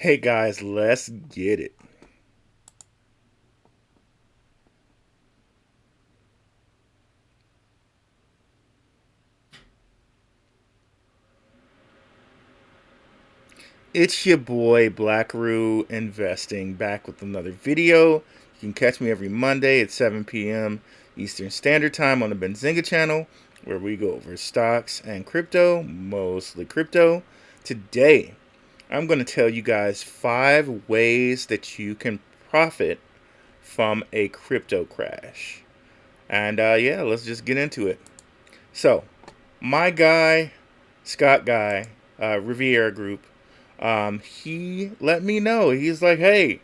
Hey guys, let's get it. It's your boy Blackrue Investing back with another video. You can catch me every Monday at 7 p.m. Eastern Standard Time on the Benzinga channel, where we go over stocks and crypto, mostly crypto. Today, I'm going to tell you guys 5 ways that you can profit from a crypto crash. And yeah, let's just get into it. So, my guy, Scott Guy, Riviera Group, he let me know. He's like, hey,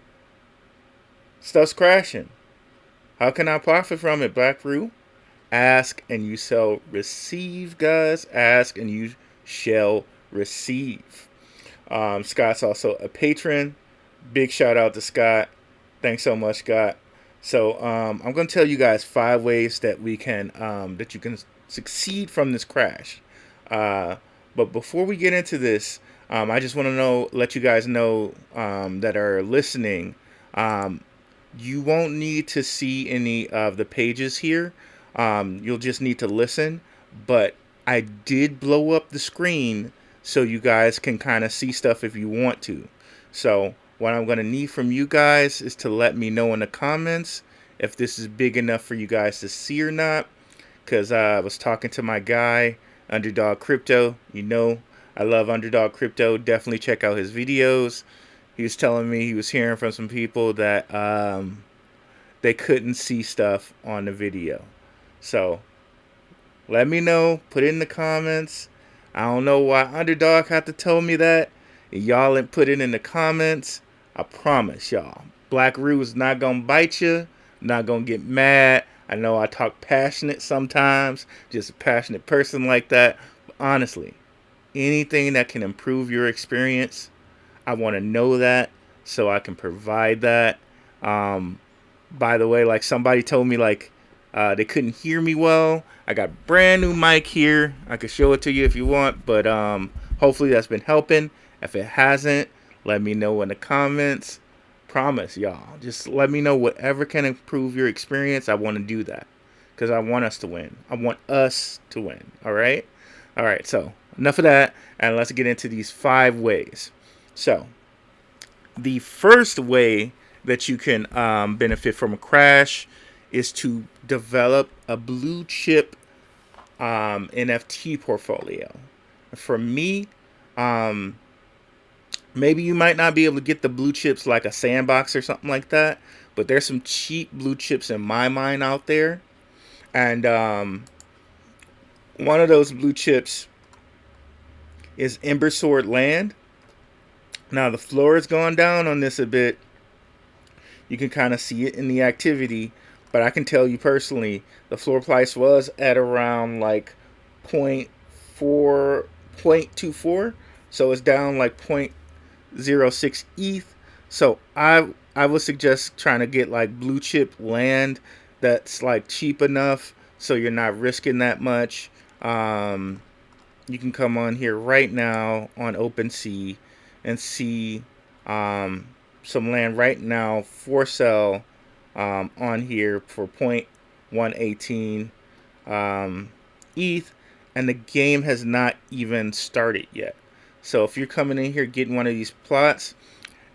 stuff's crashing. How can I profit from it, Blackrue? Ask and you shall receive, guys. Ask and you shall receive. Scott's also a patron. Big shout out to Scott. Thanks so much, Scott. So I'm going to tell you guys 5 ways that we can that you can succeed from this crash. Uh, but before we get into this, I just want to let you guys know that are listening. Um, you won't need to see any of the pages here. You'll just need to listen. But I did blow up the screen so you guys can kind of see stuff if you want to. So what I'm going to need from you guys is to let me know in the comments if this is big enough for you guys to see or not. Because I was talking to my guy, Underdog Crypto. You know, I love Underdog Crypto. Definitely check out his videos. He was telling me he was hearing from some people that they couldn't see stuff on the video. So let me know. Put it in the comments. I don't know why Underdog had to tell me that. Y'all ain't put it in the comments. I promise y'all. Blackrue is not gonna bite you. Not gonna get mad. I know I talk passionate sometimes. Just a passionate person like that. But honestly, anything that can improve your experience, I want to know that so I can provide that. Um, by the way, like somebody told me like they couldn't hear me well. I got brand new mic here. I could show it to you if you want, but hopefully that's been helping. If it hasn't, let me know in the comments. Promise, y'all. Just let me know whatever can improve your experience. I want to do that because I want us to win. I want us to win. All right? All right, so enough of that, and let's get into these 5 ways. So, the first way that you can benefit from a crash is to develop a blue chip NFT portfolio. For me, um, maybe you might not be able to get the blue chips like a sandbox or something like that, but there's some cheap blue chips in my mind out there. And one of those blue chips is Ember Sword Land. Now, the floor has gone down on this a bit. You can kind of see it in the activity, but I can tell you personally, the floor price was at around like point 4, 0.24, so it's down like 0.06 ETH. So I would suggest trying to get like blue chip land that's like cheap enough so you're not risking that much. Um, you can come on here right now on OpenSea and see um, some land right now for sale on here for 0.118 ETH, and the game has not even started yet. So if you're coming in here getting one of these plots,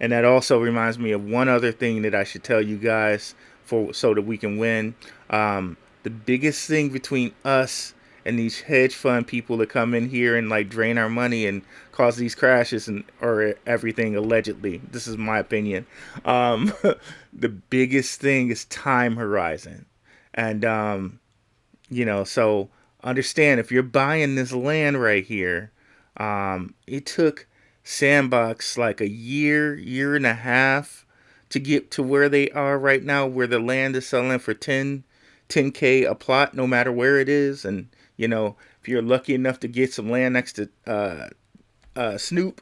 and that also reminds me of one other thing that I should tell you guys for so that we can win. The biggest thing between us and these hedge fund people that come in here and like drain our money and cause these crashes and or everything allegedly. This is my opinion. Um, the biggest thing is time horizon, and so understand if you're buying this land right here, it took Sandbox like a year, year and a half to get to where they are right now, where the land is selling for 10K a plot, no matter where it is. And, if you're lucky enough to get some land next to Snoop,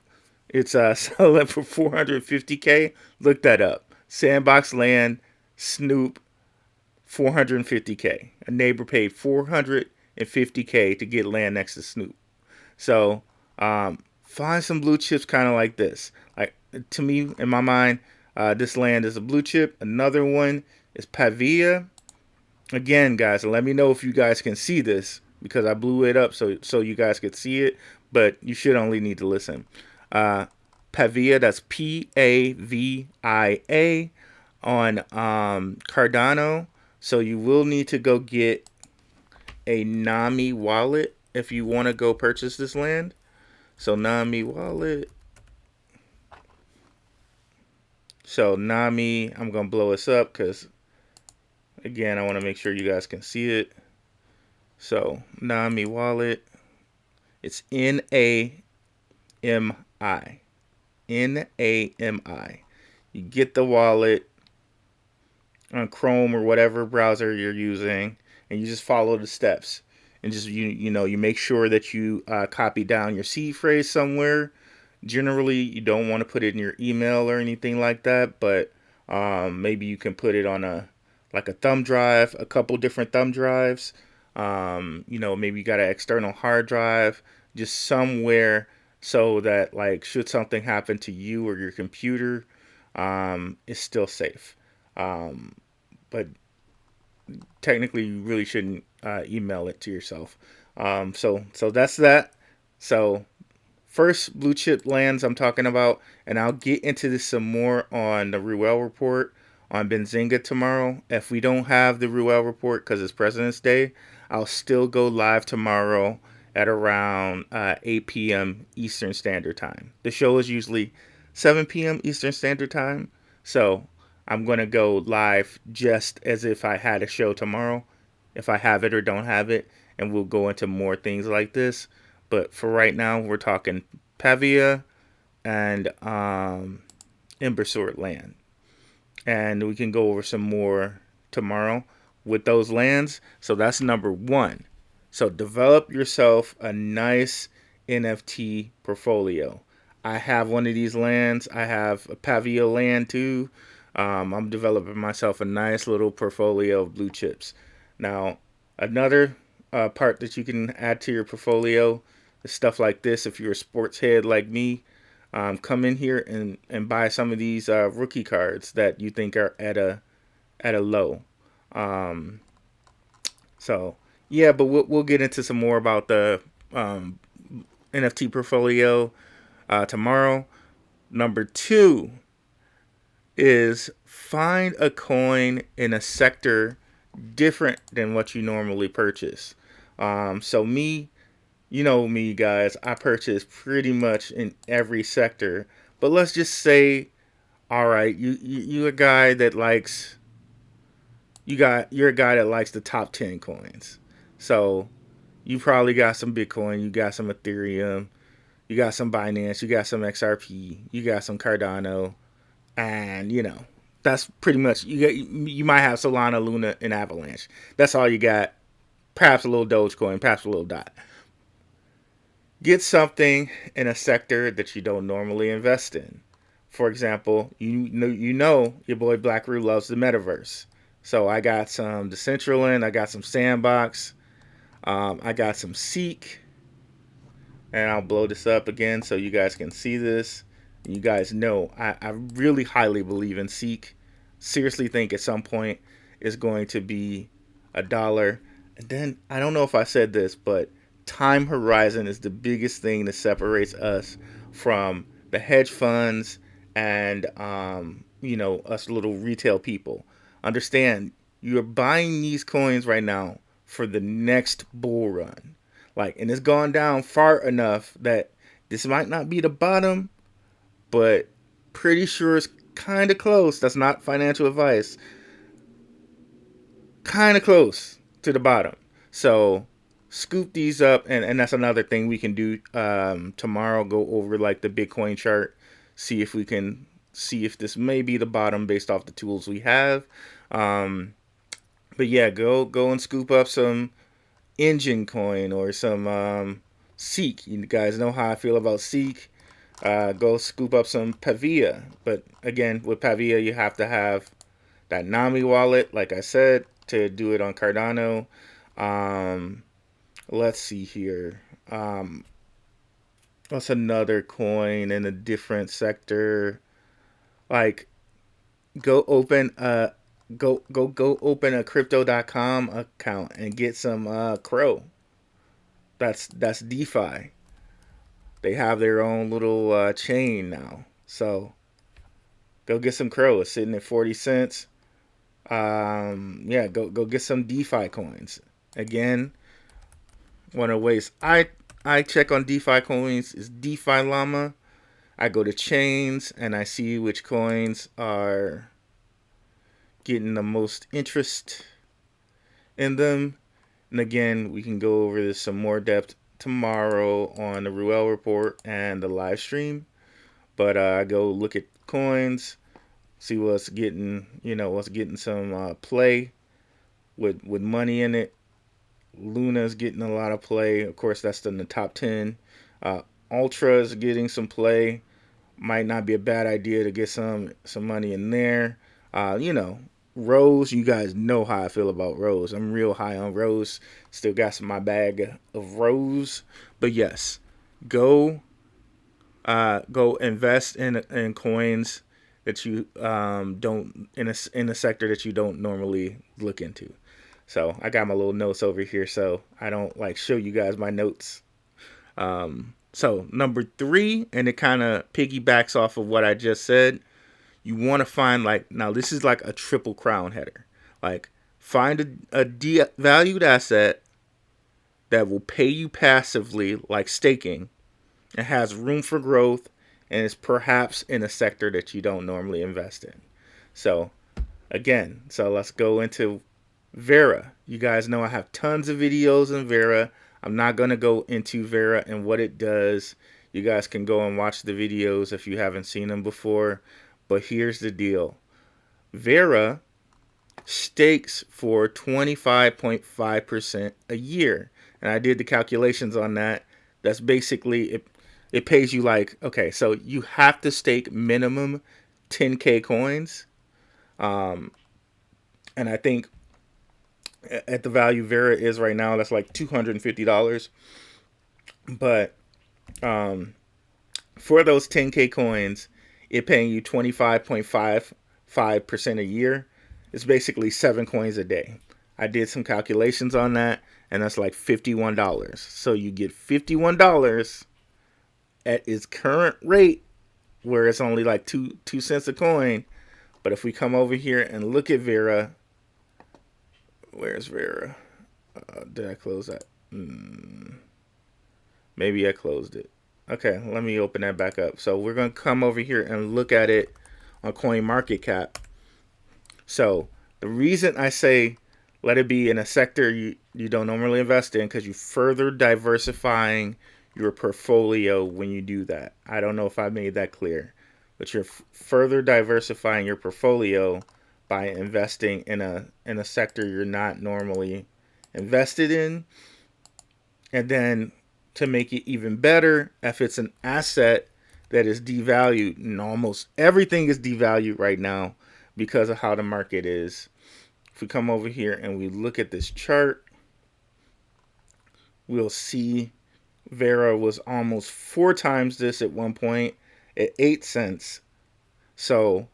it's selling for 450K. Look that up. Sandbox land, Snoop, 450K. A neighbor paid 450K to get land next to Snoop. So find some blue chips kind of like this. Like to me, in my mind, this land is a blue chip. Another one is Pavia. Again, guys, let me know if you guys can see this because I blew it up so you guys could see it, but you should only need to listen. Uh, Pavia, that's Pavia on Cardano. So you will need to go get a Nami wallet if you want to go purchase this land. So Nami wallet. So Nami, I'm gonna blow this up because again I want to make sure you guys can see it. So Nami wallet, it's Nami. Nami. You get the wallet on Chrome or whatever browser you're using, and you just follow the steps. And just you make sure that you copy down your seed phrase somewhere. Generally, you don't want to put it in your email or anything like that, but maybe you can put it on a thumb drive, a couple different thumb drives. Maybe you got an external hard drive, just somewhere so that like should something happen to you or your computer, it's still safe. But technically, you really shouldn't email it to yourself. So that's that. So first blue chip lands I'm talking about, and I'll get into this some more on the Ruell Report on Benzinga tomorrow. If we don't have the Ruell Report because it's President's Day, I'll still go live tomorrow at around 8 p.m. Eastern Standard Time. The show is usually 7 p.m. Eastern Standard Time, so I'm going to go live just as if I had a show tomorrow, if I have it or don't have it, and we'll go into more things like this. But for right now, we're talking Pavia and Embersort land. And we can go over some more tomorrow with those lands. So that's number one. So develop yourself a nice NFT portfolio. I have one of these lands. I have a Pavia land too. I'm developing myself a nice little portfolio of blue chips. Now, another part that you can add to your portfolio is stuff like this. If you're a sports head like me, come in here and buy some of these rookie cards that you think are at a low. Um, so yeah, but we'll get into some more about the NFT portfolio tomorrow. Number two is find a coin in a sector different than what you normally purchase. So me, you know me guys, I purchase pretty much in every sector. But let's just say, all right, you're a guy that likes you're a guy that likes the top 10 coins. So you probably got some Bitcoin, you got some Ethereum, you got some Binance, you got some XRP, you got some Cardano, and that's pretty much you might have Solana, Luna, and Avalanche. That's all you got. Perhaps a little Dogecoin, perhaps a little DOT. Get something in a sector that you don't normally invest in. For example, you know your boy Blackrue loves the metaverse. So I got some Decentraland, I got some Sandbox, I got some Seek, and I'll blow this up again so you guys can see this. You guys know I really highly believe in Seek. Seriously think at some point it's going to be $1. And then I don't know if I said this, but time horizon is the biggest thing that separates us from the hedge funds and us little retail people. Understand, you're buying these coins right now for the next bull run. And it's gone down far enough that this might not be the bottom, but pretty sure it's kind of close. That's not financial advice. Kind of close to the bottom. So scoop these up, and that's another thing we can do tomorrow. Go over the Bitcoin chart, see if this may be the bottom based off the tools we have. But yeah, go and scoop up some Engine Coin or some Seek. You guys know how I feel about Seek. Go scoop up some Pavia. But again, with Pavia, you have to have that Nami wallet, like I said, to do it on Cardano. Let's see here. what's another coin in a different sector? Like go open a go open a crypto.com account and get some crow. That's DeFi. They have their own little chain now. So go get some crow. It's sitting at 40 cents. Yeah, go get some DeFi coins. Again, one of the ways I check on DeFi coins is DeFi Llama. I go to chains and I see which coins are getting the most interest in them. And again, we can go over this some more depth tomorrow on the Ruell Report and the live stream. But I go look at coins, see what's getting, what's getting some play with money in it. Luna's getting a lot of play. Of course, that's in the top 10. Ultra's getting some play. Might not be a bad idea to get some money in there. Rose, you guys know how I feel about Rose. I'm real high on Rose. Still got some my bag of Rose. But yes, go invest in coins that you don't in a sector that you don't normally look into. So I got my little notes over here, so I don't show you guys my notes. So number 3, and it kind of piggybacks off of what I just said. You want to find now this is like a triple crown header. Find a valued asset that will pay you passively, like staking. It has room for growth and is perhaps in a sector that you don't normally invest in. So again, let's go into Vera. You guys know I have tons of videos on Vera. I'm not going to go into Vera and what it does. You guys can go and watch the videos if you haven't seen them before. But here's the deal. Vera stakes for 25.5% a year. And I did the calculations on that. That's basically, it pays you okay, so you have to stake minimum 10K coins. And I think at the value Vera is right now, that's like $250. But for those 10K coins, it paying you 25.55% a year. It's basically 7 coins a day. I did some calculations on that, and that's like $51. So you get $51 at its current rate, where it's only like 2 cents a coin. But if we come over here and look at Vera, where's Vera? Did I close that? Maybe I closed it. Okay, let me open that back up. So we're going to come over here and look at it on CoinMarketCap. So the reason I say let it be in a sector you don't normally invest in, because you're further diversifying your portfolio when you do that. I don't know if I made that clear, but you're further diversifying your portfolio by investing in a sector you're not normally invested in. And then to make it even better, if it's an asset that is devalued, and almost everything is devalued right now because of how the market is. If we come over here and we look at this chart, we'll see Vera was almost 4 times this at one point at 8 cents. So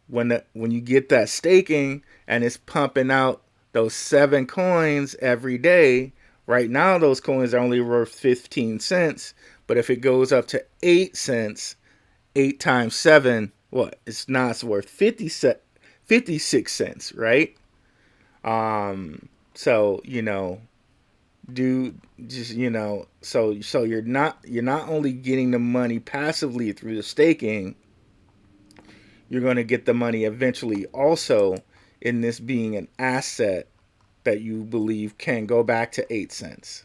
when you get that staking and it's pumping out those 7 coins every day, right now those coins are only worth 15 cents. But if it goes up to 8 cents, 8 times 7, what? It's worth 56 cents, right? So, so you're not only getting the money passively through the staking, you're going to get the money eventually also in this being an asset that you believe can go back to 8 cents.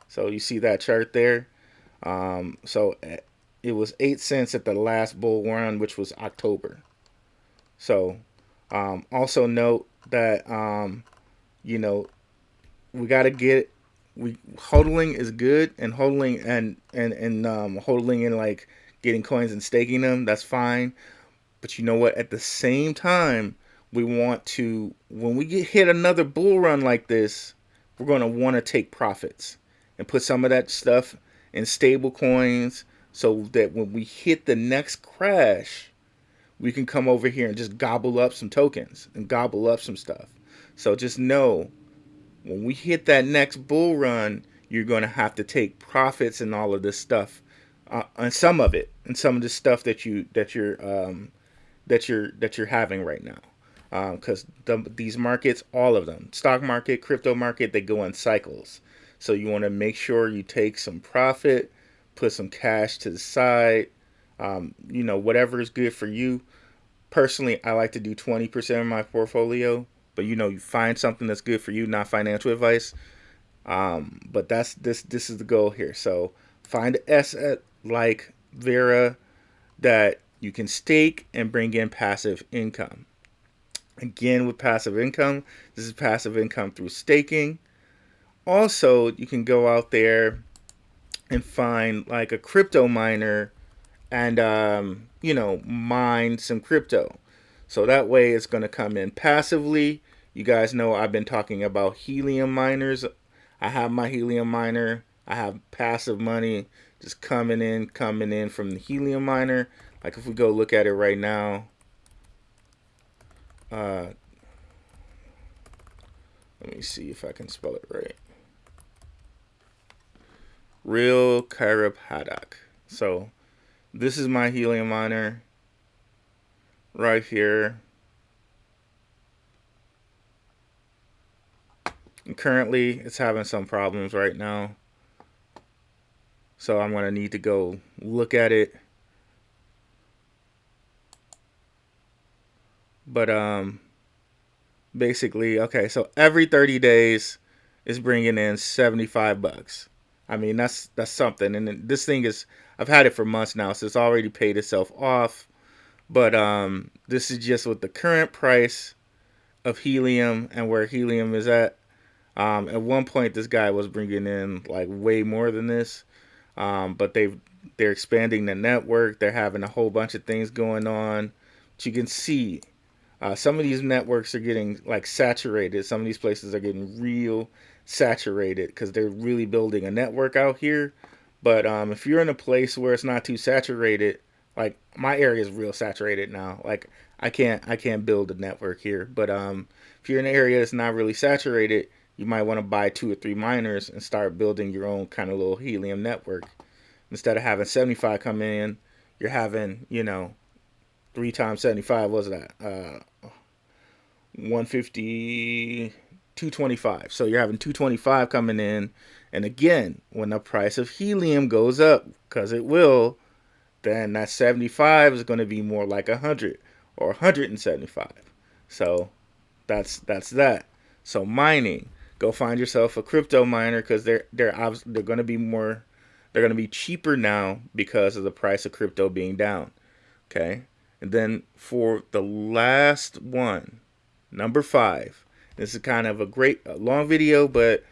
So you see that chart there? So it was 8 cents at the last bull run, which was October. So also note that, we got to get, hodling is good, and hodling and hodling and getting coins and staking them, that's fine. But you know what? At the same time, we want to, when we hit another bull run like this, we're going to want to take profits and put some of that stuff in stable coins so that when we hit the next crash, we can come over here and just gobble up some tokens and gobble up some stuff. So just know when we hit that next bull run, you're going to have to take profits and all of this stuff, on some of it, and some of the stuff that you're having right now, because these markets, all of them, stock market, crypto market, they go in cycles. So you want to make sure you take some profit, put some cash to the side, whatever is good for you. Personally, I like to do 20% of my portfolio, but you find something that's good for you, not financial advice. But this is the goal here. So find an asset like Vera that you can stake and bring in passive income. Again, with passive income, this is passive income through staking. Also, you can go out there and find like a crypto miner and mine some crypto. So that way it's going to come in passively. You guys know I've been talking about helium miners. I have my helium miner. I have passive money just coming in from the helium miner. Like if we go look at it right now, let me see if I can spell it right. Ruell Report. So this is my helium miner right here. And currently it's having some problems right now. So I'm going to need to go look at it. But basically, okay, so every 30 days is bringing in $75. I mean, that's something. And this thing is, I've had it for months now, so it's already paid itself off. But this is just with the current price of helium and where helium is at. At one point, this guy was bringing in like way more than this, but they're expanding the network. They're having a whole bunch of things going on. But you can see some of these networks are getting like saturated. Some of these places are getting real saturated because they're really building a network out here. But if you're in a place where it's not too saturated, like my area is real saturated now. Like I can't build a network here. But if you're in an area that's not really saturated, you might want to buy 2 or 3 miners and start building your own kind of little helium network. Instead of having 75 come in, you're having 3 times 75. What's that? 150, 225. So you're having 225 coming in. And again, when the price of helium goes up, because it will, then that 75 is going to be more like 100 or 175. So that's that. So mining, go find yourself a crypto miner because they're going to be more, they're going to be cheaper now because of the price of crypto being down. Okay, and then for the last one, number 5. This is kind of a long video, but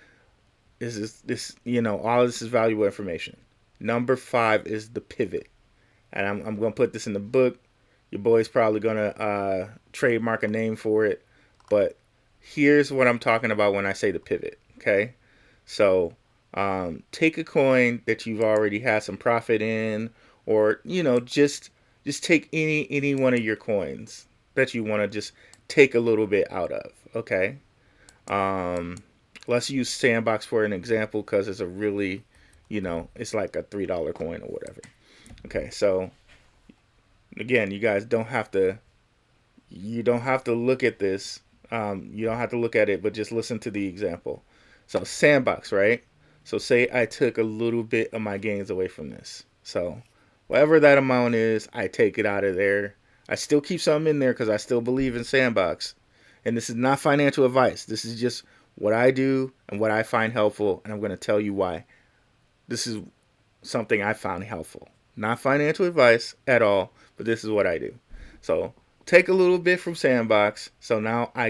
all this is valuable information. Number 5 is the pivot, and I'm going to put this in the book. Your boy's probably going to trademark a name for it, but here's what I'm talking about when I say the pivot. Okay, so take a coin that you've already had some profit in, or just take any one of your coins that you want to just take a little bit out of. Okay, let's use Sandbox for an example because it's a really, it's like a $3 coin or whatever. Okay, so again, you guys don't have to look at this. You don't have to look at it, but just listen to the example. So Sandbox, right? So say I took a little bit of my gains away from this. So whatever that amount is, I take it out of there. I still keep some in there because I still believe in Sandbox. And this is not financial advice. This is just what I do and what I find helpful. And I'm going to tell you why. This is something I found helpful. Not financial advice at all, but this is what I do. So take a little bit from Sandbox. So now I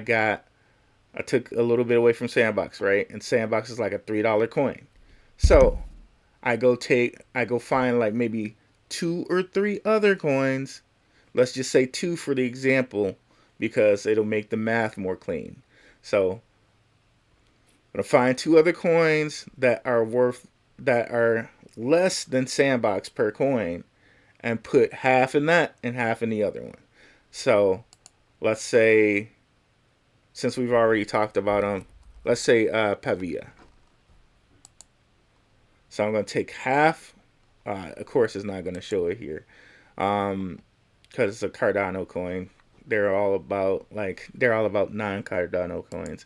took a little bit away from Sandbox, right? And Sandbox is like a $3 coin. So I go find like maybe 2 or 3 other coins. Let's just say 2 for the example because it'll make the math more clean. So I'm gonna find 2 other coins that are less than Sandbox per coin and put half in that and half in the other one. So let's say, since we've already talked about them, let's say Pavia. So I'm going to take half. Of course, it's not going to show it here because it's a Cardano coin. They're all about non-Cardano coins.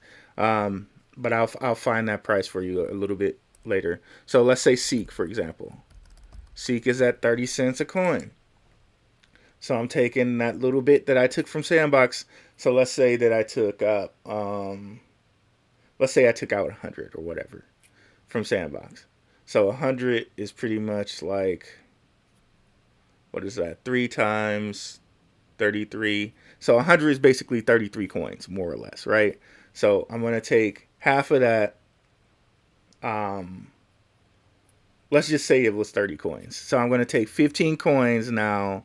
But I'll find that price for you a little bit later. So let's say Seek, for example. Seek is at 30 cents a coin. So I'm taking that little bit that I took from Sandbox. So let's say that I took up, let's say I took out 100 or whatever from Sandbox. So 100 is pretty much like, what is that? 3 times 33. So 100 is basically 33 coins, more or less, right? So I'm going to take half of that. Let's just say it was 30 coins. So I'm going to take 15 coins now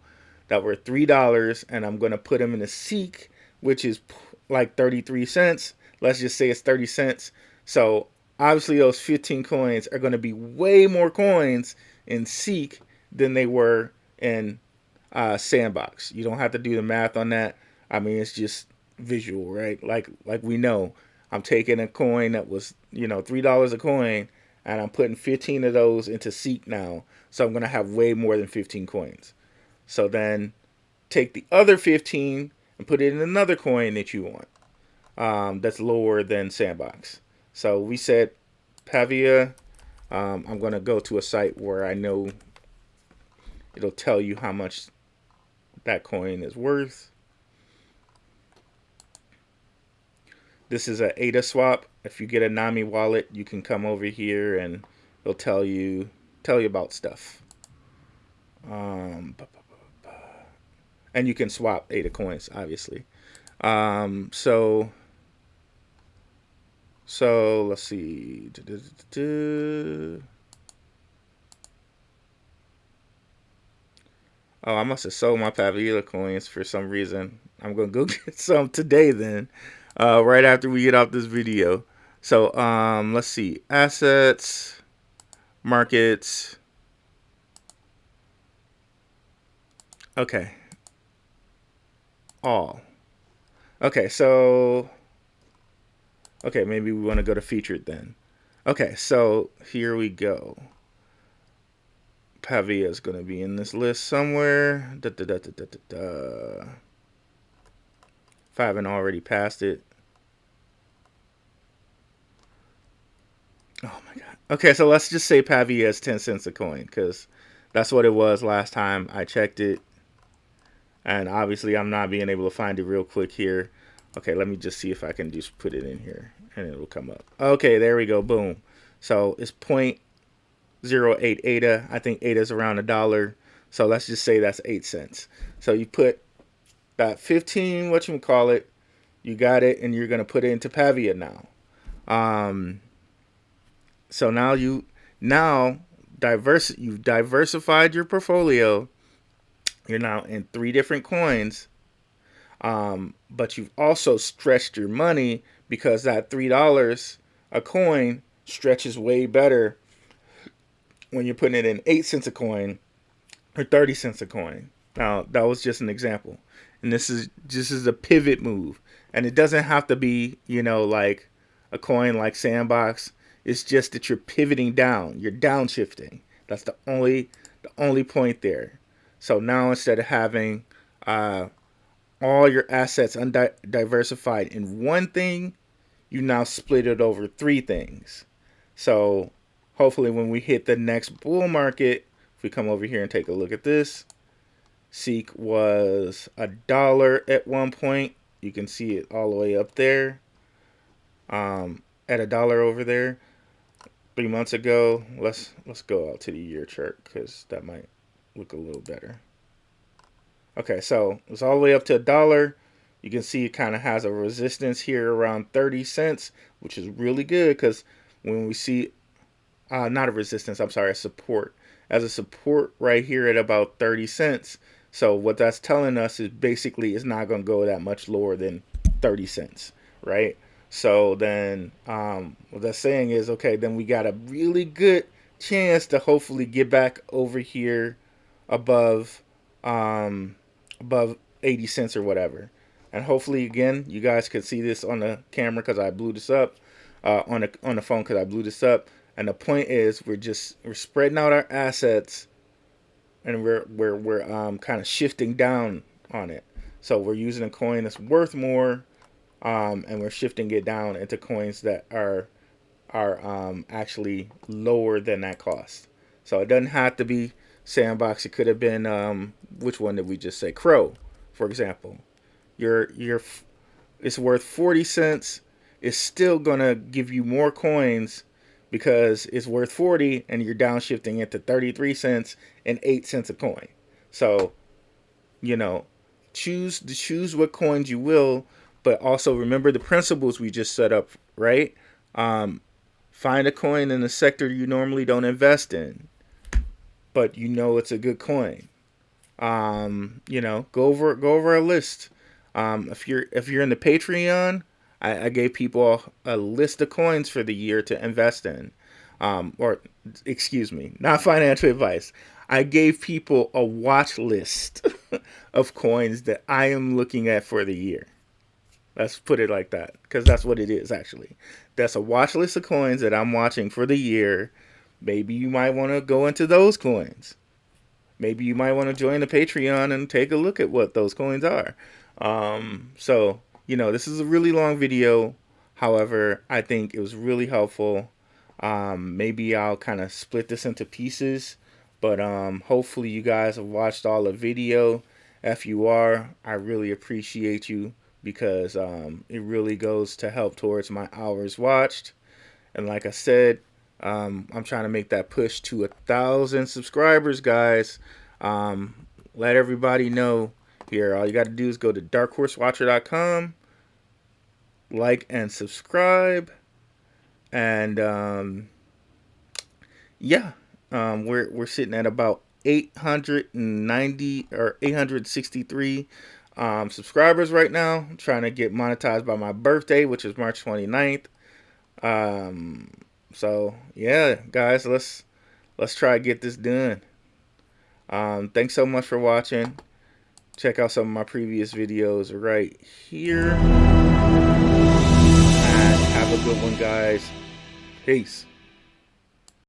that were $3, and I'm going to put them in a Seek, which is like 33 cents. Let's just say it's 30 cents. So obviously those 15 coins are going to be way more coins in Seek than they were in Sandbox. You don't have to do the math on that. I mean, it's just visual, right? Like we know, I'm taking a coin that was, $3 a coin, and I'm putting 15 of those into Seek now. So I'm going to have way more than 15 coins. So then take the other 15 and put it in another coin that you want that's lower than Sandbox. So we said Pavia. I'm going to go to a site where I know it'll tell you how much that coin is worth. This is a ADA swap. If you get a Nami wallet, you can come over here and it'll tell you about stuff. And you can swap ADA coins, obviously. So let's see. Oh, I must have sold my Pavila coins for some reason. I'm gonna go get some today then, right after we get off this video. So let's see, assets, markets. Okay. All. Okay, so maybe we want to go to featured then. Okay, so here we go. Pavia is going to be in this list somewhere. If I haven't already passed it. Oh my god. Okay, so let's just say Pavia is 10 cents a coin because that's what it was last time I checked it. And obviously I'm not being able to find it real quick here. Okay, let me just see if I can just put it in here and it will come up. Okay, there we go. Boom. So it's 0.08 ADA. I think ADA is around $1. So let's just say that's 8 cents. So you put that 15, whatchamacallit, you got it, and you're going to put it into Pavia now. So now you've diversified your portfolio. You're now in 3 different coins. But you've also stretched your money because that $3 a coin stretches way better when you're putting it in 8 cents a coin or 30 cents a coin. Now, that was just an example. And this is a pivot move. And it doesn't have to be, like a coin like Sandbox. It's just that you're pivoting down. You're downshifting. That's the only point there. So now instead of having all your assets diversified in one thing, you now split it over 3 things. So hopefully when we hit the next bull market, if we come over here and take a look at this, Seek was $1 at one point. You can see it all the way up there at $1 over there 3 months ago. Let's go out to the year chart because that might look a little better. Okay, so it's all the way up to $1. You can see it kind of has a resistance here around 30 cents, which is really good because when we see, not a resistance, I'm sorry, a support. As a support right here at about 30 cents. So what that's telling us is basically it's not going to go that much lower than 30 cents, right? So then what that's saying is, okay, then we got a really good chance to hopefully get back over here above above 80 cents or whatever. And hopefully, again, you guys could see this on the camera because I blew this up, on the phone because I blew this up. And the point is, we're spreading out our assets, and we're kind of shifting down on it. So we're using a coin that's worth more, and we're shifting it down into coins that are actually lower than that cost. So it doesn't have to be Sandbox. It could have been which one did we just say? Crow, for example. Your it's worth 40 cents. It's still gonna give you more coins because it's worth 40 and you're downshifting it to 33 cents and 8 cents a coin. So, you know, choose what coins you will, but also remember the principles we just set up, right? Find a coin in the sector you normally don't invest in, but you know it's a good coin. Go over a list. If you're in the Patreon, I gave people a list of coins for the year to invest in. Or excuse me, not financial advice. I gave people a watch list of coins that I am looking at for the year. Let's put it like that, because that's what it is actually. That's a watch list of coins that I'm watching for the year. Maybe you might want to go into those coins. Maybe you might want to join the Patreon and take a look at what those coins are. So, this is a really long video. However, I think it was really helpful. Maybe I'll kind of split this into pieces. But hopefully you guys have watched all the video. If you are, I really appreciate you, because it really goes to help towards my hours watched. And like I said, I'm trying to make that push to 1,000 subscribers, guys. Let everybody know here. All you got to do is go to darkhorsewatcher.com, like and subscribe, and we're sitting at about 890 or 863 subscribers right now. I'm trying to get monetized by my birthday, which is March 29th. So yeah, guys, let's try to get this done. Thanks so much for watching. Check out some of my previous videos right here. And have a good one, guys. Peace.